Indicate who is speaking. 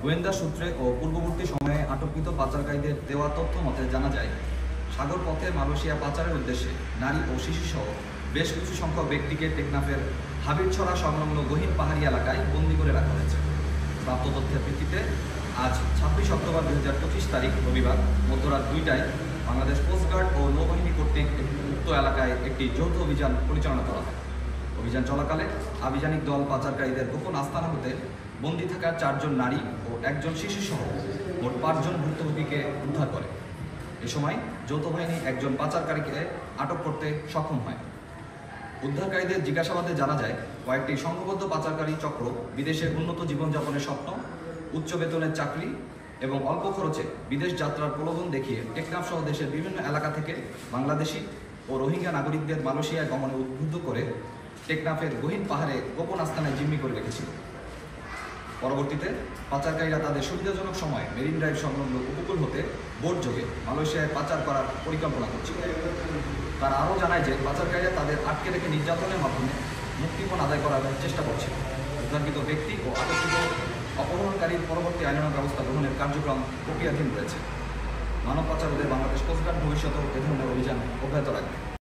Speaker 1: গোয়েন্দা সূত্রে ও পূর্ববর্তী সময়ে আটককৃত পাচারকারীদের দেওয়া তথ্য মতে জানা যায়, সাগর পথে মালয়েশিয়া পাচারের উদ্দেশ্যে নারী ও শিশুসহ বেশ কিছু সংখ্যক ব্যক্তিকে টেকনাফের হাবিরছড়া সংলগ্ন গহীন পাহাড়ি এলাকায় বন্দী করে রাখা হয়েছে। প্রাপ্ত তথ্যের ভিত্তিতে আজ 26 অক্টোবর 2025 তারিখ রবিবার মধ্যরাত 2টায় বাংলাদেশ কোস্টগার্ড ও নৌবাহিনী কর্তৃক উক্ত এলাকায় একটি যৌথ অভিযান পরিচালনা করা হয়। অভিযান চলাকালে আভিযানিক দল পাচারকারীদের গোপন আস্তানা হতে বন্দী থাকা 4 জন নারী ও 1 জন শিশুসহ মোট 5 জন ভুক্তভোগীকে উদ্ধার করে। এ সময় যৌথ বাহিনী একজন পাচারকারীকে আটক করতে সক্ষম হয়। উদ্ধারকারীদের জিজ্ঞাসাবাদে জানা যায়, কয়েকটি সংঘবদ্ধ পাচারকারী চক্র বিদেশে উন্নত জীবনযাপনের স্বপ্ন, উচ্চ বেতনের চাকরি এবং অল্প খরচে বিদেশ যাত্রার প্রলোভন দেখিয়ে টেকনাফ সহ দেশের বিভিন্ন এলাকা থেকে বাংলাদেশি ও রোহিঙ্গা নাগরিকদের মালয়েশিয়ায় গমনে উদ্বুদ্ধ করে টেকনাফের গহীন পাহাড়ে গোপন আস্তানায় জিম্মি করে রেখেছিল। পরবর্তীতে পাচারকারীরা তাদের সুবিধাজনক সময়ে মেরিন ড্রাইভ সংলগ্ন উপকূল হতে বোট যোগে মালয়েশিয়ায় পাচার করার পরিকল্পনা করছিল। তারা আরও জানায় যে পাচারকারীরা তাদের আটকে রেখে নির্যাতনের মাধ্যমে মুক্তিপণ আদায় করার চেষ্টা করছিল। উদ্ধারকৃত ব্যক্তি ও আটককৃত অপহরণকারীর পরবর্তী আইনানুগ ব্যবস্থা গ্রহণের কার্যক্রম প্রক্রিয়াধীন রয়েছে। মানব পাচার রোধে বাংলাদেশ কোস্টগার্ড ভবিষ্যতেও এ ধরনের অভিযান অব্যাহত রাখবে।